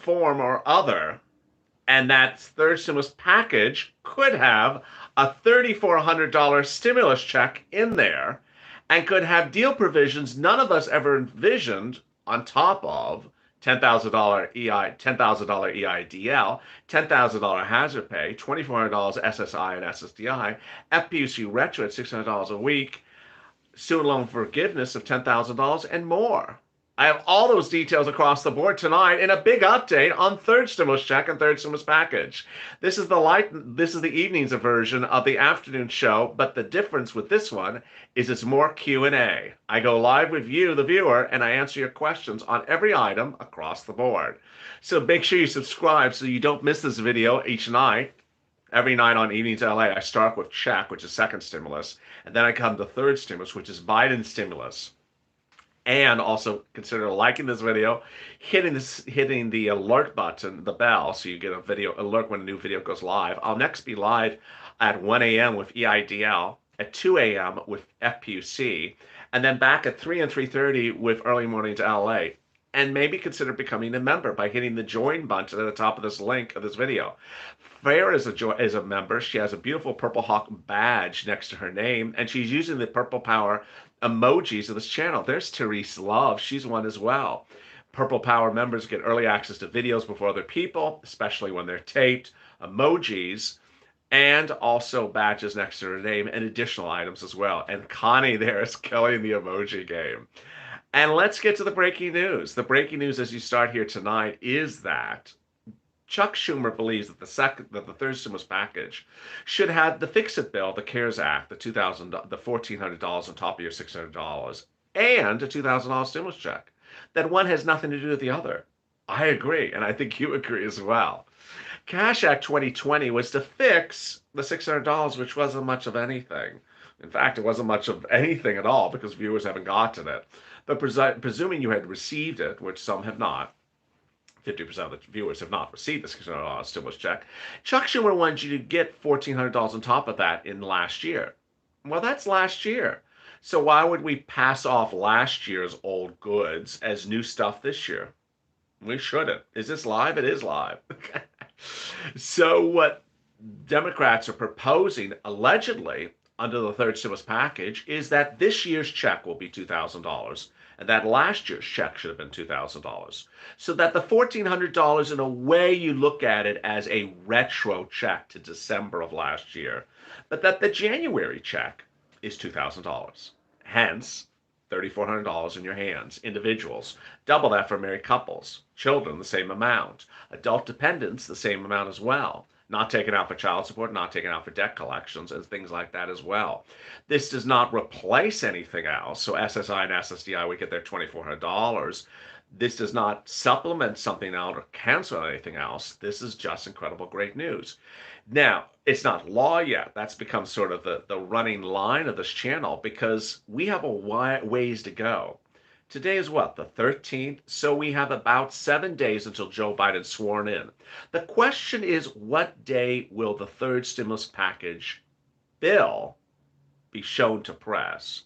form or other, and that third stimulus package could have a $3,400 stimulus check in there and could have deal provisions none of us ever envisioned on top of $10,000 $10,000 EIDL, $10,000 hazard pay, $2,400 SSI and SSDI, FPUC retro at $600 a week, student loan forgiveness of $10,000 and more. I have all those details across the board tonight in a big update on third stimulus check and third stimulus package. This is the evening's version of the afternoon show, but the difference with this one is it's more Q&A. I go live with you, the viewer, and I answer your questions on every item across the board. So make sure you subscribe so you don't miss this video each night. Every night on Evenings LA, I start with check, which is second stimulus, and then I come to third stimulus, which is Biden's stimulus. And also consider liking this video, hitting the alert button, the bell, so you get a video alert when a new video goes live. I'll next be live at 1 a.m. with EIDL, at 2 a.m. with Fpuc, and then back at 3 and 3:30 with Early Mornings LA. And maybe consider becoming a member by hitting the join button at the top of this link of this video. Freya is a member. She has a beautiful Purple Hawk badge next to her name, and she's using the Purple Power emojis of this channel. There's Therese Love. She's one as well. Purple Power members get early access to videos before other people, especially when they're taped, emojis, and also badges next to her name and additional items as well. And Connie there is killing the emoji game. And let's get to the breaking news. The breaking news as you start here tonight is that Chuck Schumer believes that the third stimulus package should have the Fix-It bill, the CARES Act, the $1,400 on top of your $600, and a $2,000 stimulus check. That one has nothing to do with the other. I agree, and I think you agree as well. Cash Act 2020 was to fix the $600, which wasn't much of anything. In fact, it wasn't much of anything at all because viewers haven't gotten it. But presuming you had received it, which some have not, 50% of the viewers have not received the $600 stimulus check, Chuck Schumer wanted you to get $1,400 on top of that in last year. Well, that's last year. So why would we pass off last year's old goods as new stuff this year? We shouldn't. Is this live? It is live. So what Democrats are proposing, allegedly, under the third stimulus package, is that this year's check will be $2,000. And that last year's check should have been $2,000. So that the $1,400, in a way, you look at it as a retro check to December of last year, but that the January check is $2,000. Hence, $3,400 in your hands. Individuals, double that for married couples. Children, the same amount. Adult dependents, the same amount as well. Not taken out for child support, not taken out for debt collections, and things like that as well. This does not replace anything else. So SSI and SSDI would get their $2,400. This does not supplement something else or cancel anything else. This is just incredible, great news. Now, it's not law yet. That's become sort of the running line of this channel because we have a ways to go. Today is what, the 13th? So we have about 7 days until Joe Biden's sworn in. The question is, what day will the third stimulus package bill be shown to press?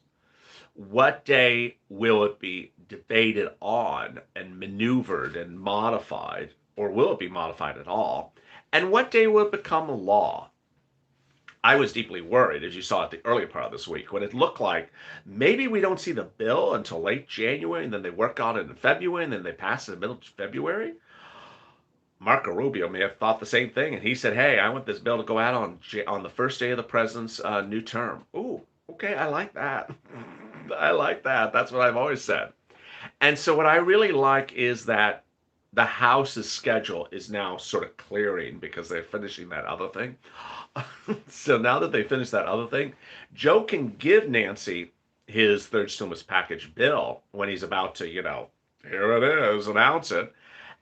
What day will it be debated on and maneuvered and modified, or will it be modified at all? And what day will it become law? I was deeply worried, as you saw at the earlier part of this week, when it looked like maybe we don't see the bill until late January, and then they work on it in February, and then they pass it in the middle of February. Marco Rubio may have thought the same thing, and he said, hey, I want this bill to go out on the first day of the president's new term. Ooh, okay, I like that. I like that. That's what I've always said. And so what I really like is that the House's schedule is now sort of clearing because they're finishing that other thing. So now that they finished that other thing, Joe can give Nancy his third stimulus package bill when he's about to, here it is, announce it.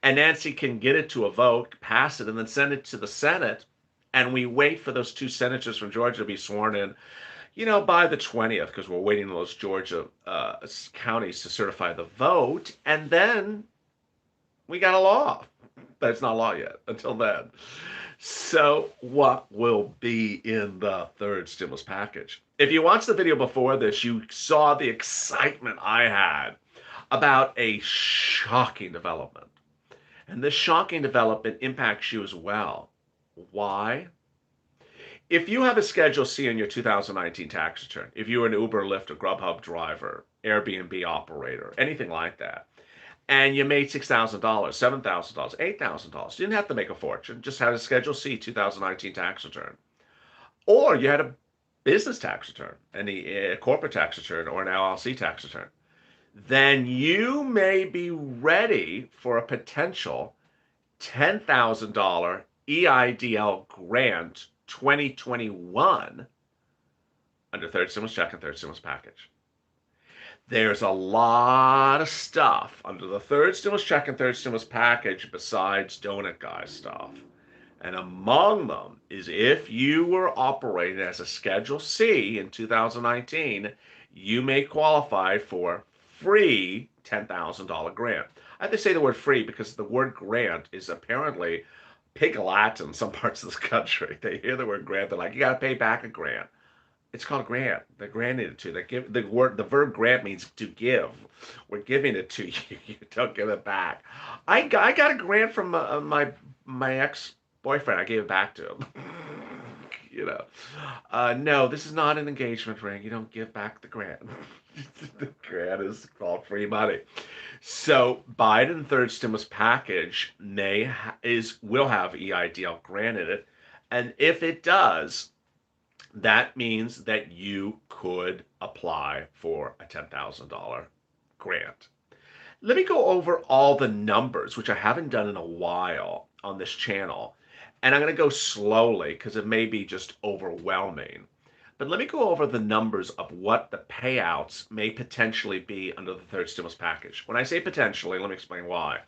And Nancy can get it to a vote, pass it, and then send it to the Senate. And we wait for those two senators from Georgia to be sworn in, by the 20th, because we're waiting on those Georgia counties to certify the vote. And then we got a law. But it's not law yet until then. So what will be in the third stimulus package? If you watched the video before this, you saw the excitement I had about a shocking development. And this shocking development impacts you as well. Why? If you have a Schedule C in your 2019 tax return, if you're an Uber, Lyft, or Grubhub driver, Airbnb operator, anything like that, and you made $6,000, $7,000, $8,000, you didn't have to make a fortune, just had a Schedule C 2019 tax return. Or you had a business tax return, a corporate tax return, or an LLC tax return, then you may be ready for a potential $10,000 EIDL grant 2021 under third stimulus check and third stimulus package. There's a lot of stuff under the third stimulus check and third stimulus package besides donut guy stuff. And among them is if you were operating as a Schedule C in 2019, you may qualify for free $10,000 grant. I have to say the word free because the word grant is apparently pig Latin in some parts of this country. They hear the word grant, they're like, you got to pay back a grant. It's called a grant. They're granting it to you. They give the verb grant means to give. We're giving it to you. You don't give it back. I got a grant from my ex-boyfriend. I gave it back to him. You know, no, this is not an engagement ring. You don't give back the grant. The grant is called free money. So Biden third stimulus package will have EIDL granted it, and if it does, that means that you could apply for a $10,000 grant. Let me go over all the numbers, which I haven't done in a while on this channel. And I'm going to go slowly because it may be just overwhelming. But let me go over the numbers of what the payouts may potentially be under the third stimulus package. When I say potentially, let me explain why.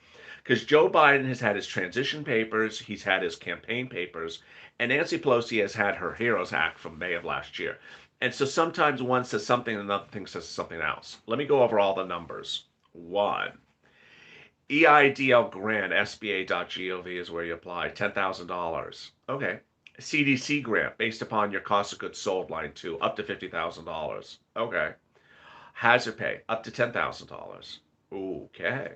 Because Joe Biden has had his transition papers, he's had his campaign papers, and Nancy Pelosi has had her HEROES Act from May of last year. And so sometimes one says something and another thing says something else. Let me go over all the numbers. One, EIDL grant, SBA.gov is where you apply, $10,000. Okay. CDC grant, based upon your cost of goods sold, line 2, up to $50,000. Okay. Hazard pay, up to $10,000. Okay.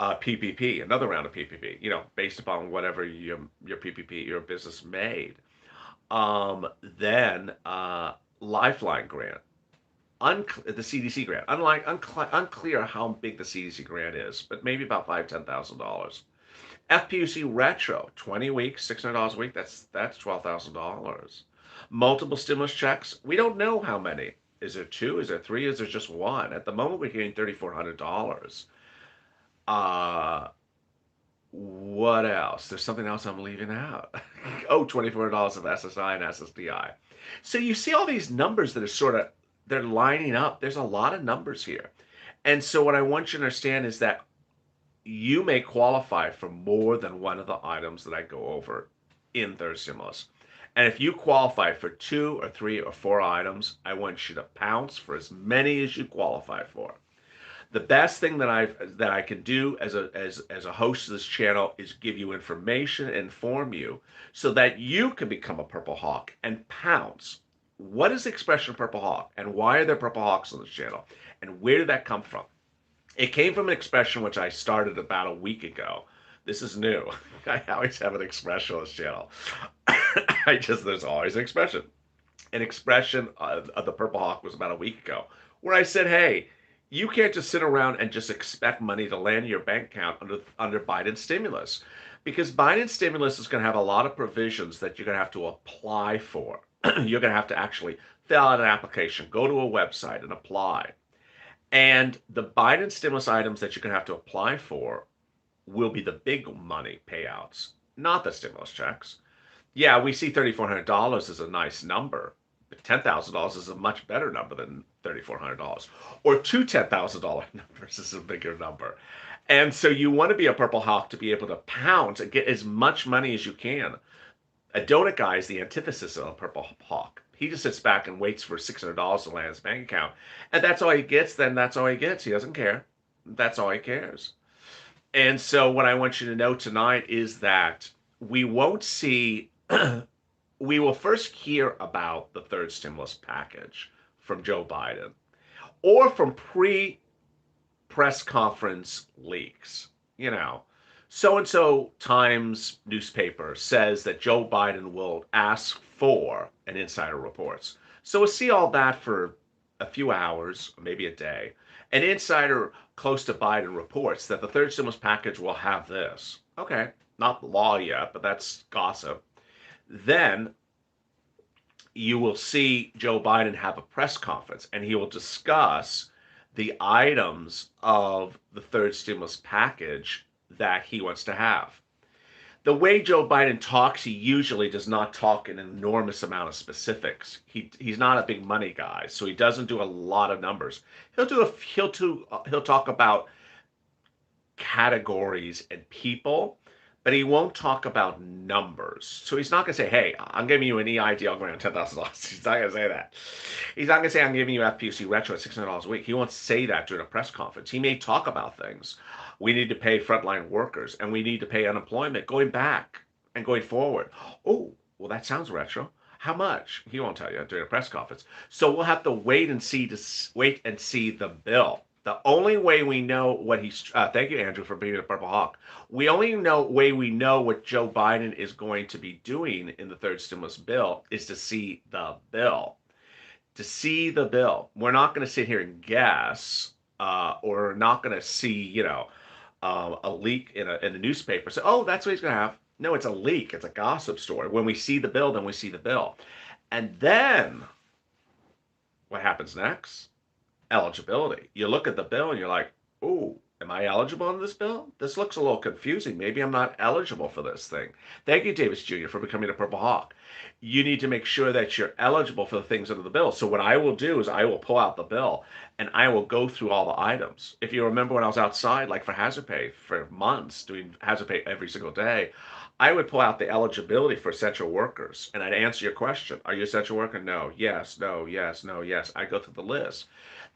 PPP, another round of PPP, based upon whatever your PPP, your business made. Then Lifeline grant, the CDC grant. Unclear how big the CDC grant is, but maybe about $5,000-$10,000. Fpuc retro, 20 weeks, $600 a week. That's $12,000. Multiple stimulus checks. We don't know how many. Is there 2? Is there 3? Is there just 1? At the moment, we're getting $3,400. What else? There's something else I'm leaving out. Oh, $2,400 of SSI and SSDI. So you see all these numbers that are they're lining up. There's a lot of numbers here. And so what I want you to understand is that you may qualify for more than one of the items that I go over in third stimulus. And if you qualify for 2 or 3 or 4 items, I want you to pounce for as many as you qualify for. The best thing that I can do as a host of this channel is give you information, inform you, so that you can become a Purple Hawk and pounce. What is the expression Purple Hawk, and why are there Purple Hawks on this channel, and where did that come from? It came from an expression which I started about a week ago. This is new. I always have an expression on this channel. There's always an expression. An expression of the Purple Hawk was about a week ago, where I said, hey, you can't just sit around and just expect money to land in your bank account under Biden stimulus, because Biden stimulus is going to have a lot of provisions that you're going to have to apply for. You're going to have to actually fill out an application, go to a website and apply. And the Biden stimulus items that you're going to have to apply for will be the big money payouts, not the stimulus checks. Yeah, we see $3,400 as a nice number, but $10,000 is a much better number than $3,400. Or 2 $10,000 numbers is a bigger number. And so you want to be a Purple Hawk to be able to pounce and get as much money as you can. A donut guy is the antithesis of a Purple Hawk. He just sits back and waits for $600 to land in his bank account. And that's all he gets, then that's all he gets. He doesn't care. That's all he cares. And so what I want you to know tonight is that we won't see, we will first hear about the third stimulus package from Joe Biden or from pre-press conference leaks. So-and-so Times newspaper says that Joe Biden will ask for an insider reports. So we'll see all that for a few hours, maybe a day. An insider close to Biden reports that the third stimulus package will have this. Okay, not law yet, but that's gossip. Then you will see Joe Biden have a press conference and he will discuss the items of the third stimulus package that he wants to have. The way Joe Biden talks, he usually does not talk an enormous amount of specifics. He's not a big money guy, so he doesn't do a lot of numbers. He'll talk about categories and people, but he won't talk about numbers. So he's not going to say, hey, I'm giving you an EIDL grant, $10,000. He's not going to say that. He's not going to say, I'm giving you Fpuc retro at $600 a week. He won't say that during a press conference. He may talk about things. We need to pay frontline workers and we need to pay unemployment going back and going forward. Oh, well, that sounds retro. How much? He won't tell you during a press conference. So we'll have to wait and see the bill. The only way we know what he's thank you, Andrew, for being a Purple Hawk. We only know way we know what Joe Biden is going to be doing in the third stimulus bill is to see the bill. To see the bill. We're not going to sit here and guess, or not going to see, a leak in a newspaper. So, oh, that's what he's going to have. No, it's a leak. It's a gossip story. When we see the bill, then we see the bill. And then what happens next? Eligibility. You look at the bill and you're like, "Ooh, am I eligible on this bill? This looks a little confusing. Maybe I'm not eligible for this thing." Thank you, Davis Jr., for becoming a Purple Hawk. You need to make sure that you're eligible for the things under the bill. So what I will do is I will pull out the bill and I will go through all the items. If you remember when I was outside, like for hazard pay for months, doing hazard pay every single day, I would pull out the eligibility for essential workers and I'd answer your question. Are you essential worker? No. Yes. No. Yes. No. Yes. I go through the list.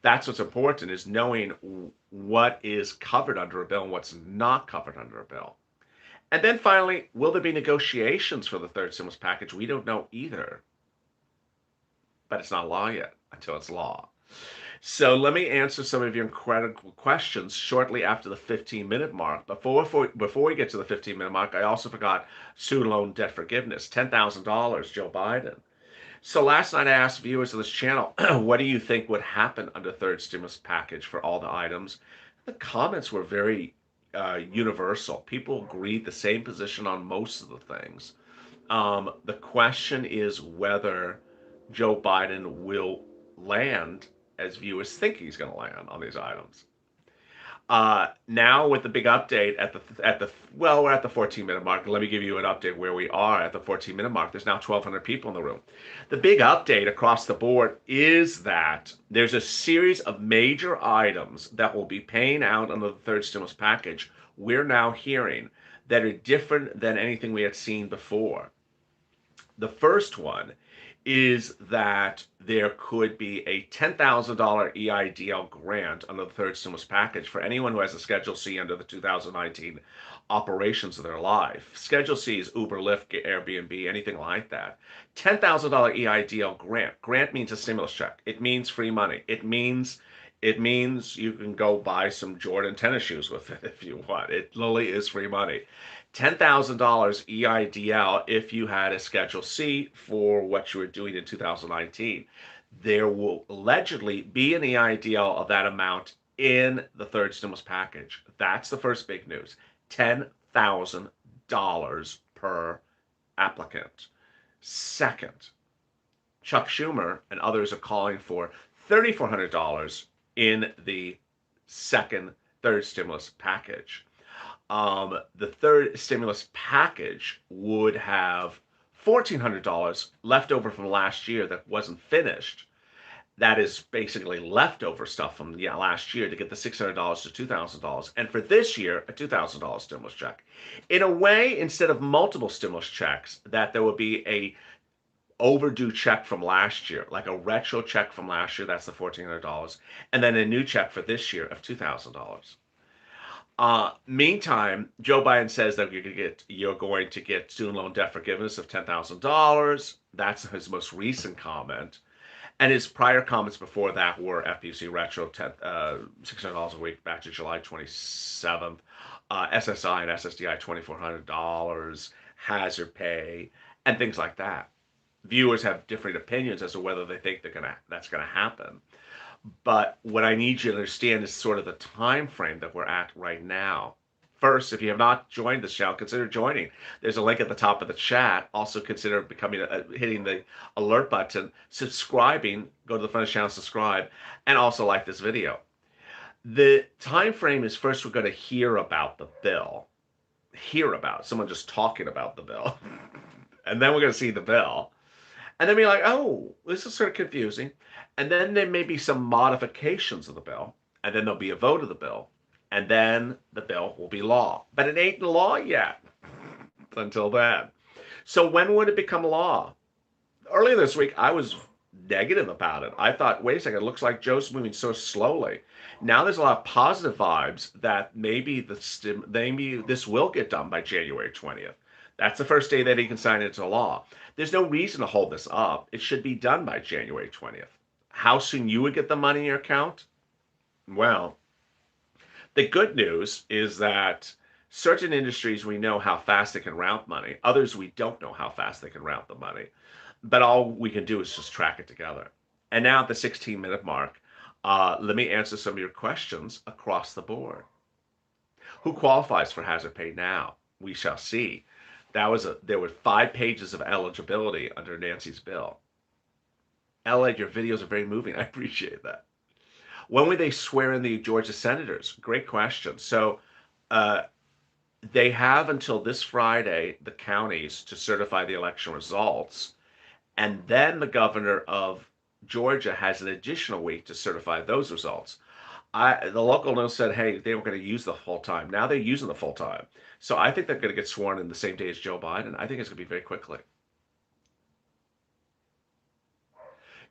That's what's important is knowing what is covered under a bill and what's not covered under a bill. And then finally, will there be negotiations for the third stimulus package? We don't know either. But it's not law yet until it's law. So let me answer some of your incredible questions shortly after the 15-minute mark. Before we get to the 15-minute mark, I also forgot student loan debt forgiveness, $10,000, Joe Biden. So last night I asked viewers of this channel, what do you think would happen under third stimulus package for all the items? The comments were very universal. People agreed the same position on most of the things. The question is whether Joe Biden will land as viewers think he's going to land on these items. Now with the big update we're at the 14-minute mark. Let me give you an update where we are at the 14-minute mark. There's now 1,200 people in the room. The big update across the board is that there's a series of major items that will be paying out under the third stimulus package. We're now hearing that are different than anything we had seen before. The first one is that there could be a $10,000 EIDL grant under the third stimulus package for anyone who has a Schedule C under the 2019 operations of their life. Schedule C is Uber, Lyft, Airbnb, anything like that. $10,000 EIDL grant. Grant means a stimulus check. It means free money. It means you can go buy some Jordan tennis shoes with it if you want. It literally is free money. $10,000 EIDL if you had a Schedule C for what you were doing in 2019. There will allegedly be an EIDL of that amount in the third stimulus package. That's the first big news. $10,000 per applicant. Second, Chuck Schumer and others are calling for $3,400 in the third stimulus package. The third stimulus package would have $1,400 left over from last year that wasn't finished. That is basically leftover stuff from last year to get the $600 to $2,000. And for this year, a $2,000 stimulus check. In a way, instead of multiple stimulus checks, that there would be a overdue check from last year, like a retro check from last year, that's the $1,400, and then a new check for this year of $2,000. Meantime, Joe Biden says that you're going to get student loan debt forgiveness of $10,000. That's his most recent comment. And his prior comments before that were Fpuc retro $600 a week back to July 27th. SSI and SSDI $2,400, hazard pay, and things like that. Viewers have different opinions as to whether they think that's gonna happen. But what I need you to understand is sort of the time frame that we're at right now. First, if you have not joined this channel, consider joining. There's a link at the top of the chat. Also consider hitting the alert button, subscribing, go to the front of the channel, subscribe, and also like this video. The time frame is first we're going to hear about the bill. Hear about someone just talking about the bill. And then we're going to see the bill. And then be like, oh, this is sort of confusing. And then there may be some modifications of the bill. And then there'll be a vote of the bill. And then the bill will be law. But it ain't law yet until then. So when would it become law? Earlier this week, I was negative about it. I thought, wait a second, it looks like Joe's moving so slowly. Now there's a lot of positive vibes that maybe this will get done by January 20th. That's the first day that he can sign it into law. There's no reason to hold this up. It should be done by January 20th. How soon you would get the money in your account? Well, the good news is that certain industries, we know how fast they can route money. Others, we don't know how fast they can route the money. But all we can do is just track it together. And now at the 16-minute mark, let me answer some of your questions across the board. Who qualifies for hazard pay now? We shall see. There were 5 pages of eligibility under Nancy's bill. LA, your videos are very moving. I appreciate that. When will they swear in the Georgia senators? Great question. So they have until this Friday, the counties, to certify the election results. And then the governor of Georgia has an additional week to certify those results. The local news said, hey, they were going to use the full time. Now they're using the full time. So I think they're going to get sworn in the same day as Joe Biden. I think it's going to be very quickly.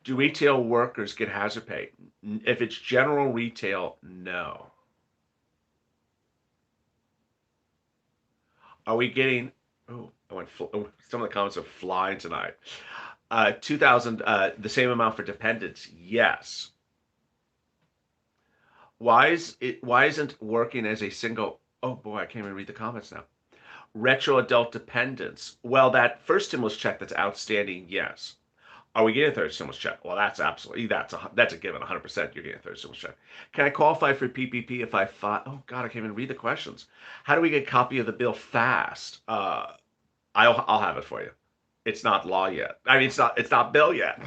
Do retail workers get hazard pay? If it's general retail, no. Are we getting, some of the comments are flying tonight. 2,000, the same amount for dependents? Yes. Why isn't working as a single, oh boy, I can't even read the comments now. Retro adult dependents. Well, that first stimulus check that's outstanding, yes. Are we getting a third stimulus check? Well, that's absolutely, that's a given, 100% you're getting a third stimulus check. Can I qualify for PPP if I file? Oh God, I can't even read the questions. How do we get a copy of the bill fast? I'll have it for you. It's not law yet. I mean, it's not bill yet.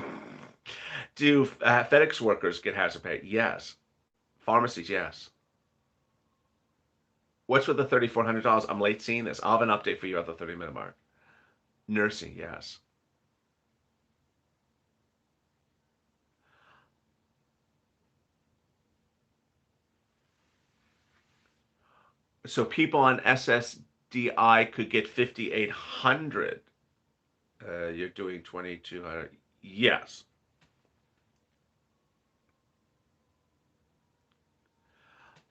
Do FedEx workers get hazard pay? Yes. Pharmacies, yes. What's with the $3,400? I'm late seeing this. I'll have an update for you at the 30-minute mark. Nursing, yes. So people on SSDI could get 5,800. You're doing 2,200. Yes.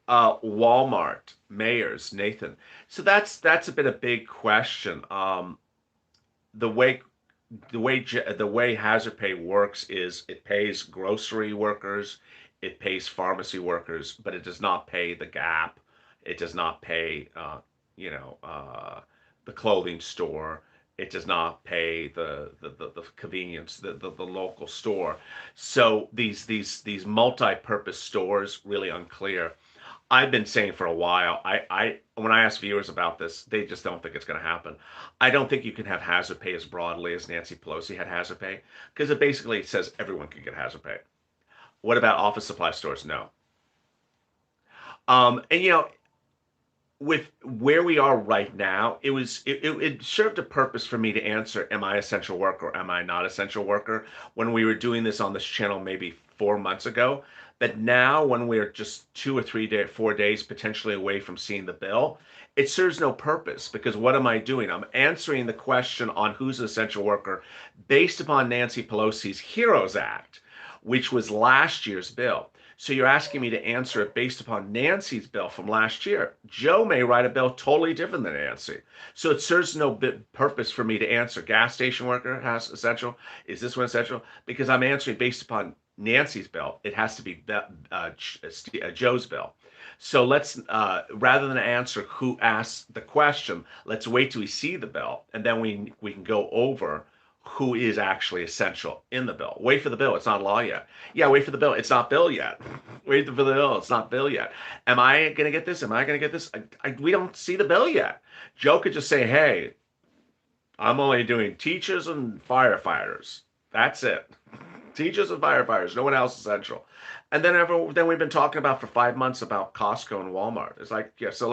Walmart, mayors, Nathan. So that's a big question. The way hazard pay works is it pays grocery workers, it pays pharmacy workers, but it does not pay the Gap. It does not pay, the clothing store. It does not pay the convenience, the local store. So these multi-purpose stores, really unclear. I've been saying for a while, when I ask viewers about this, they just don't think it's going to happen. I don't think you can have hazard pay as broadly as Nancy Pelosi had hazard pay, because it basically says everyone can get hazard pay. What about office supply stores? No. And with where we are right now, it served a purpose for me to answer, am I essential worker or am I not essential worker, when we were doing this on this channel maybe 4 months ago. But now when we're just 2 or 4 days potentially away from seeing the bill, it serves no purpose, because what am I doing? I'm answering the question on who's an essential worker based upon Nancy Pelosi's HEROES Act, which was last year's bill. So you're asking me to answer it based upon Nancy's bill from last year. Joe may write a bill totally different than Nancy. So it serves no purpose for me to answer gas station worker has essential. Is this one essential? Because I'm answering based upon Nancy's bill. It has to be Joe's bill. So let's, rather than answer who asked the question, let's wait till we see the bill, and then we can go over who is actually essential in the bill. Wait for the bill. It's not law yet. Yeah, wait for the bill. It's not bill yet. Wait for the bill. It's not bill yet. Am I going to get this? Am I going to get this? We don't see the bill yet. Joe could just say, hey, I'm only doing teachers and firefighters. That's it. Teachers and firefighters. No one else is essential. And then we've been talking about for 5 months about Costco and Walmart. It's like, yeah, so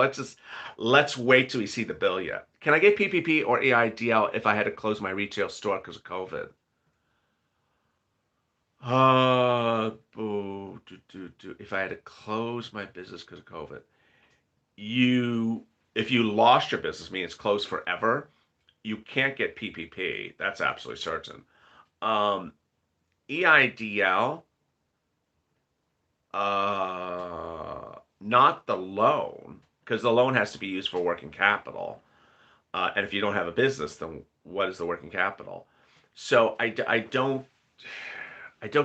let's wait till we see the bill yet. Can I get PPP or EIDL if I had to close my retail store because of COVID? If I had to close my business because of COVID, you if you lost your business, meaning it's closed forever, you can't get PPP. That's absolutely certain. Um, EIDL, not the loan, because the loan has to be used for working capital. And if you don't have a business, then what is the working capital? So I don't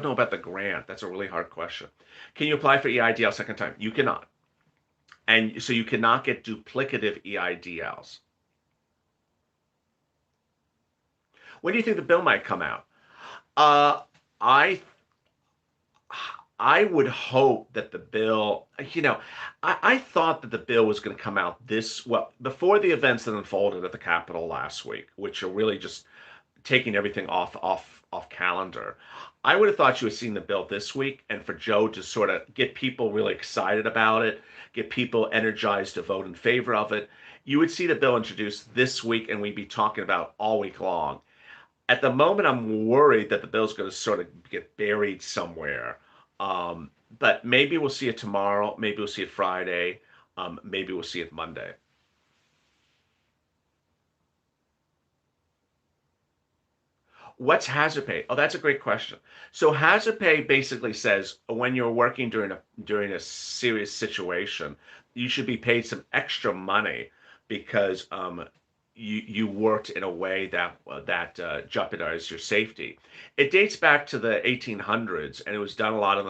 know about the grant. That's a really hard question. Can you apply for EIDL second time? You cannot. And so you cannot get duplicative EIDLs. When do you think the bill might come out? Uh, I I would hope that the bill, I thought that the bill was going to come out before the events that unfolded at the Capitol last week, which are really just taking everything off calendar. I would have thought you would have seen the bill this week, and for Joe to sort of get people really excited about it, get people energized to vote in favor of it. You would see the bill introduced this week, and we'd be talking about all week long. At the moment, I'm worried that the bill's going to sort of get buried somewhere. But maybe we'll see it tomorrow. Maybe we'll see it Friday. Maybe we'll see it Monday. What's hazard pay? Oh, that's a great question. So hazard pay basically says when you're working during a serious situation, you should be paid some extra money because you worked in a way that jeopardized your safety. It dates back to the 1800s, and it was done a lot in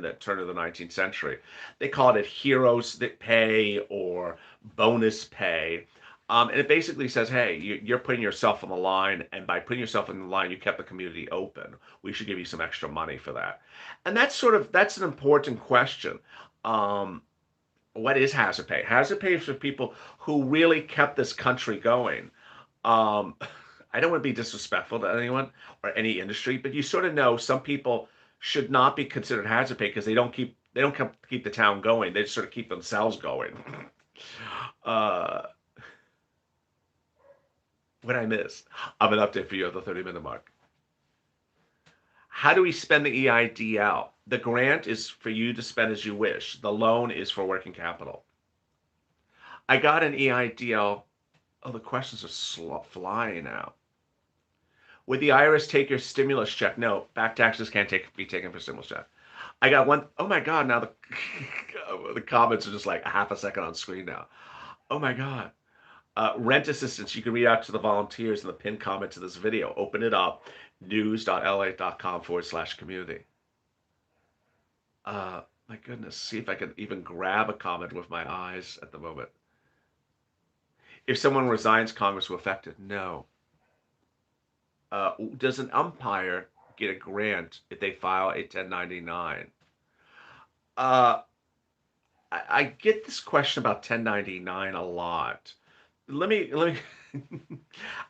the turn of the 19th century. They called it heroes that pay or bonus pay. And it basically says, hey, you're putting yourself on the line, and by putting yourself on the line, you kept the community open. We should give you some extra money for that. And that's an important question. Um, what is hazard pay? Hazard pay is for people who really kept this country going. Um, I don't want to be disrespectful to anyone or any industry, but you sort of know some people should not be considered hazard pay because they don't keep the town going. They just sort of keep themselves going. Uh, what I miss? I'm an update for you at the 30-minute mark. How do we spend the EIDL? The grant is for you to spend as you wish. The loan is for working capital. I got an EIDL. Oh, the questions are flying out. Would the IRS take your stimulus check? No, back taxes can't be taken for stimulus check. I got one. Oh my God! Now the comments are just like a half a second on screen now. Oh my God! Rent assistance. You can read out to the volunteers in the pinned comment to this video. Open it up. news.la.com/community. My goodness. See if I can even grab a comment with my eyes at the moment. If someone resigns, Congress will affect it. No. Does an umpire get a grant if they file a 1099? Uh, I get this question about 1099 a lot. Let me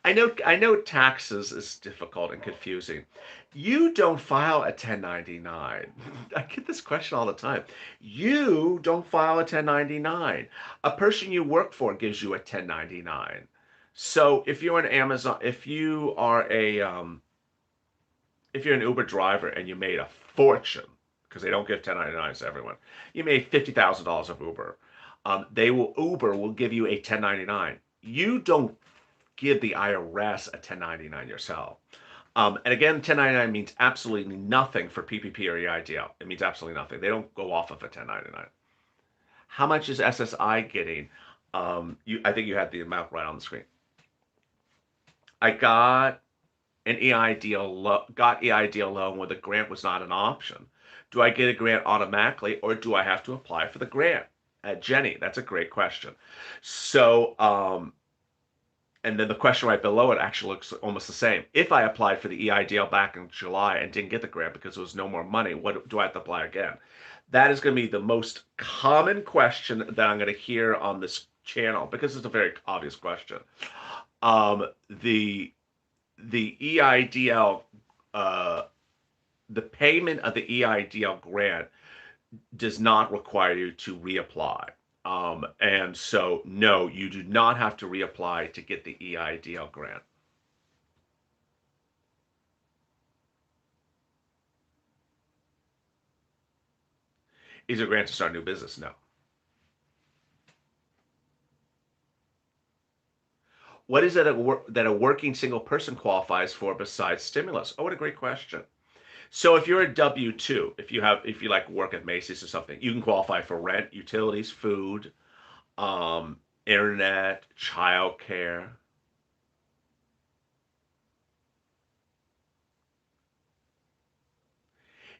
I know taxes is difficult and confusing. You don't file a 1099. I get this question all the time. You don't file a 1099. A person you work for gives you a 1099. So if you're an Uber driver and you made a fortune, because they don't give 1099s to everyone, you made $50,000 of Uber. Uber will give you a 1099. You don't give the IRS a 1099 yourself. And again, 1099 means absolutely nothing for PPP or EIDL. It means absolutely nothing. They don't go off of a 1099. How much is SSI getting? I think you had the amount right on the screen. I got an EIDL loan where the grant was not an option. Do I get a grant automatically, or do I have to apply for the grant? Jenny, that's a great question. So, and then the question right below it actually looks almost the same. If I applied for the EIDL back in July and didn't get the grant because there was no more money, what do I have to apply again? That is going to be the most common question that I'm going to hear on this channel because it's a very obvious question. Um, the the EIDL, uh, the payment of the EIDL grant does not require you to reapply. And so, no, you do not have to reapply to get the EIDL grant. Is a grant to start a new business? No. What is it that a working single person qualifies for besides stimulus? Oh, what a great question. So if you're a W-2, if you like work at Macy's or something, you can qualify for rent, utilities, food, internet, childcare.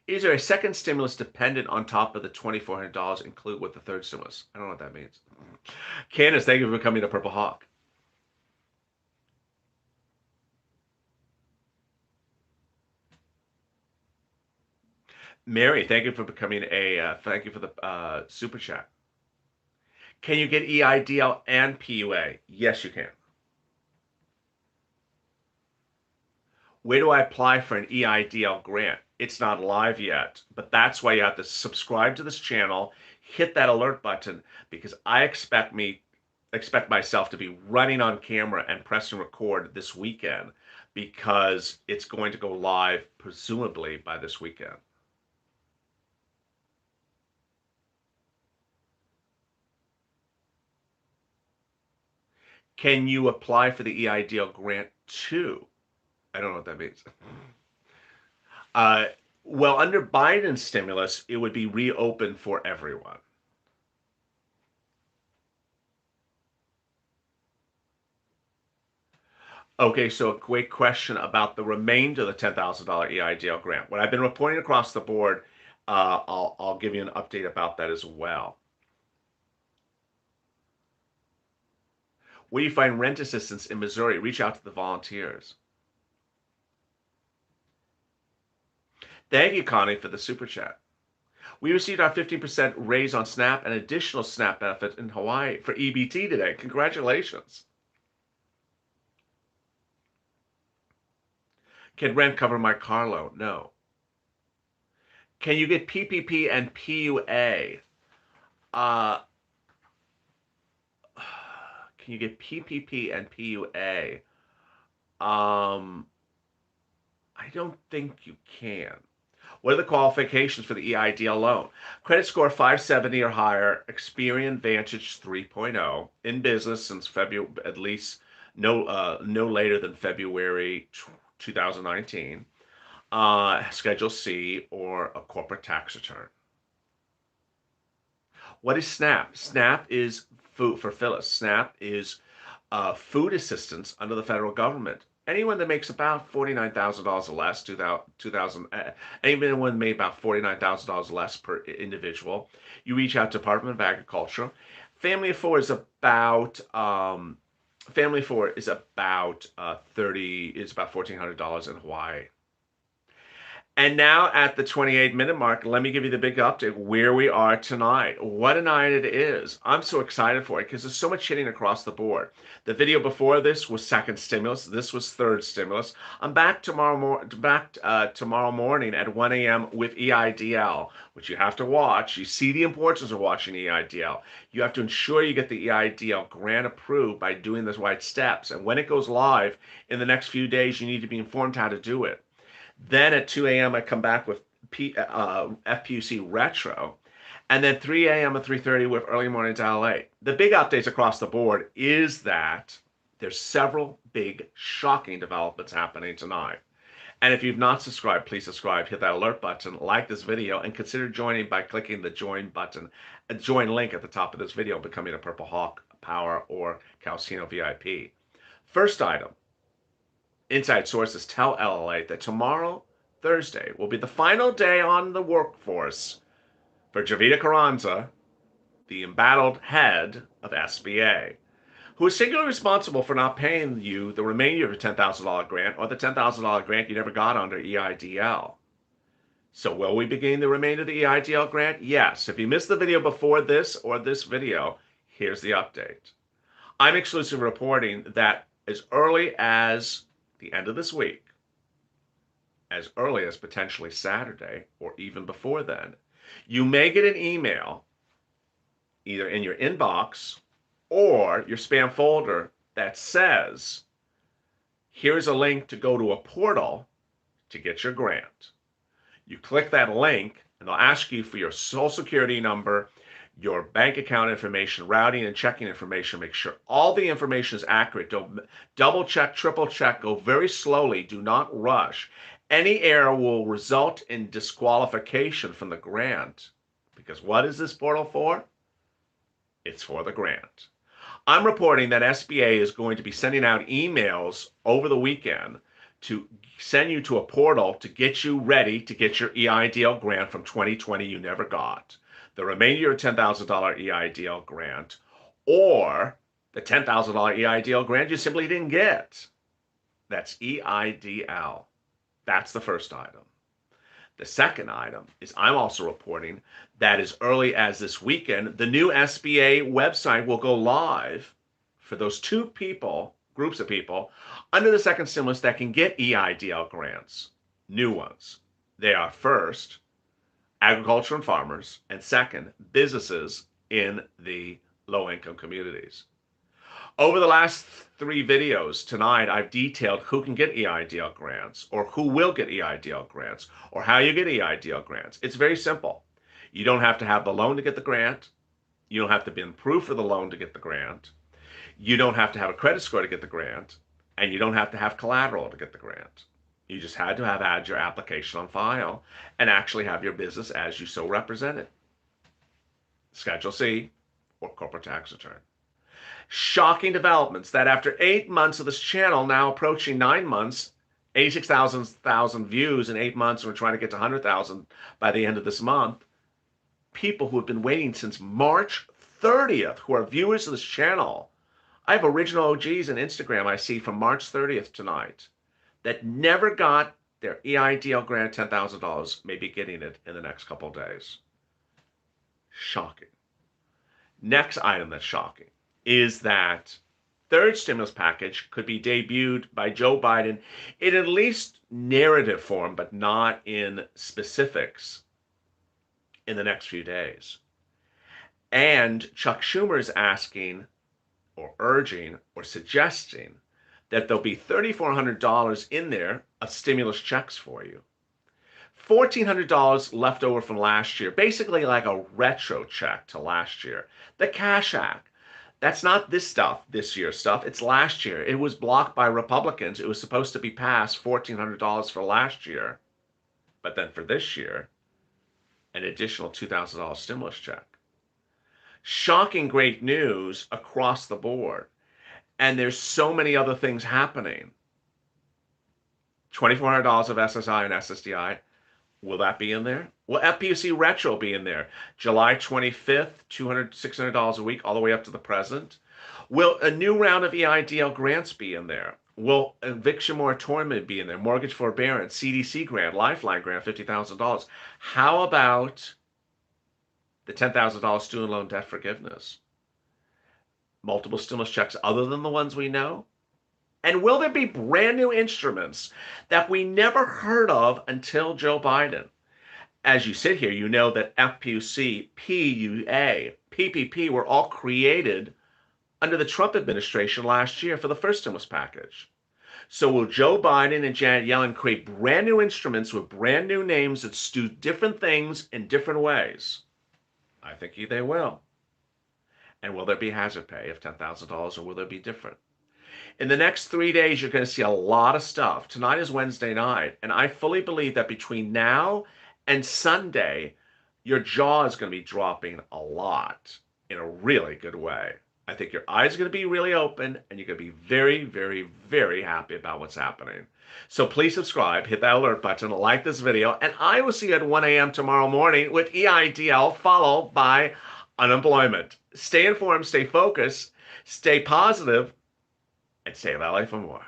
Is there a second stimulus dependent on top of the $2,400 include with the third stimulus? I don't know what that means. Candace, thank you for coming to Purple Hawk. Mary, thank you for becoming thank you for the super chat. Can you get EIDL and PUA? Yes, you can. Where do I apply for an EIDL grant? It's not live yet, but that's why you have to subscribe to this channel, hit that alert button, because I expect myself to be running on camera and pressing record this weekend because it's going to go live presumably by this weekend. Can you apply for the EIDL grant too? I don't know what that means. Uh, well, under Biden's stimulus, it would be reopened for everyone. Okay, so a great question about the remainder of the $10,000 EIDL grant. What I've been reporting across the board, I'll give you an update about that as well. Where do you find rent assistance in Missouri? Reach out to the volunteers. Thank you, Connie, for the super chat. We received our 15% raise on SNAP and additional SNAP benefit in Hawaii for EBT today. Congratulations. Can rent cover my car loan? No. Can you get PPP and PUA? Uh, can you get PPP and PUA? I don't think you can. What are the qualifications for the EIDL loan? Credit score 570 or higher, Experian Vantage 3.0, in business since February, at least no later than February 2019, Schedule C, or a corporate tax return. What is SNAP? SNAP is food for Phyllis. SNAP is food assistance under the federal government. Anyone that makes about $49,000 or less, 2000, anyone made about $49,000 less per individual, you reach out to Department of Agriculture. Family of Four is about Family of Four is about $1,400 in Hawaii. And now at the 28-minute mark, let me give you the big update where we are tonight. What a night it is. I'm so excited for it because there's so much hitting across the board. The video before this was second stimulus. This was third stimulus. I'm back tomorrow morning at 1 a.m. with EIDL, which you have to watch. You see the importance of watching EIDL. You have to ensure you get the EIDL grant approved by doing the right steps. And when it goes live in the next few days, you need to be informed how to do it. Then at 2 a.m. I come back with FPUC Retro. And then 3 a.m. and 3:30 with Early Mornings LALATE. The big updates across the board is that there's several big, shocking developments happening tonight. And if you've not subscribed, please subscribe, hit that alert button, like this video, and consider joining by clicking the join button, a join link at the top of this video, becoming a Purple Hawk, Power, or Calcino VIP. First item. Inside sources tell LLA that tomorrow, Thursday, will be the final day on the workforce for Javita Carranza, the embattled head of SBA, who is singularly responsible for not paying you the remainder of your $10,000 grant or the $10,000 grant you never got under EIDL. So will we begin the remainder of the EIDL grant? Yes. If you missed the video before this or this video, here's the update. I'm exclusively reporting that as early as the end of this week, as early as potentially Saturday or even before then, you may get an email either in your inbox or your spam folder that says, here's a link to go to a portal to get your grant. You click that link and they'll ask you for your social security number, your bank account information, routing and checking information. Make sure all the information is accurate. Don't double check, triple check, go very slowly. Do not rush. Any error will result in disqualification from the grant. Because what is this portal for? It's for the grant. I'm reporting that SBA is going to be sending out emails over the weekend to send you to a portal to get you ready to get your EIDL grant from 2020 you never got, the remainder of $10,000 EIDL grant, or the $10,000 EIDL grant you simply didn't get. That's EIDL. That's the first item. The second item is I'm also reporting that as early as this weekend, the new SBA website will go live for those groups of people, under the second stimulus that can get EIDL grants, new ones. They are first, agriculture and farmers, and second, businesses in the low-income communities. Over the last 3 videos tonight, I've detailed who can get EIDL grants, or who will get EIDL grants, or how you get EIDL grants. It's very simple. You don't have to have the loan to get the grant. You don't have to be in proof of the loan to get the grant. You don't have to have a credit score to get the grant, and you don't have to have collateral to get the grant. You just had to have had your application on file and actually have your business as you so represented. Schedule C or corporate tax return. Shocking developments that after 8 months of this channel, now approaching 9 months, 86,000 views in 8 months, and we're trying to get to 100,000 by the end of this month. People who have been waiting since March 30th, who are viewers of this channel. I have original OGs on Instagram I see from March 30th tonight that never got their EIDL grant $10,000, maybe getting it in the next couple of days. Shocking. Next item that's shocking is that third stimulus package could be debuted by Joe Biden in at least narrative form, but not in specifics, in the next few days. And Chuck Schumer is asking or urging or suggesting that there'll be $3,400 in there of stimulus checks for you. $1,400 left over from last year, basically like a retro check to last year. The Cash Act. That's not this year's stuff. It's last year. It was blocked by Republicans. It was supposed to be passed, $1,400 for last year. But then for this year, an additional $2,000 stimulus check. Shocking great news across the board. And there's so many other things happening. $2,400 of SSI and SSDI. Will that be in there? Will FPUC Retro be in there? July 25th, $200, $600 a week, all the way up to the present. Will a new round of EIDL grants be in there? Will eviction moratorium be in there? Mortgage forbearance, CDC grant, Lifeline grant, $50,000. How about the $10,000 student loan debt forgiveness? Multiple stimulus checks other than the ones we know? And will there be brand new instruments that we never heard of until Joe Biden? As you sit here, you know that FPUC, PUA, PPP were all created under the Trump administration last year for the first stimulus package. So will Joe Biden and Janet Yellen create brand new instruments with brand new names that do different things in different ways? I think they will. And will there be hazard pay of $10,000, or will there be different? In the next 3 days, you're going to see a lot of stuff. Tonight is Wednesday night, and I fully believe that between now and Sunday, your jaw is going to be dropping a lot in a really good way. I think your eyes are going to be really open, and you're going to be very, very, very happy about what's happening. So please subscribe, hit that alert button, like this video, and I will see you at 1 a.m. tomorrow morning with EIDL, followed by unemployment. Stay informed, stay focused, stay positive, and stay LA for more.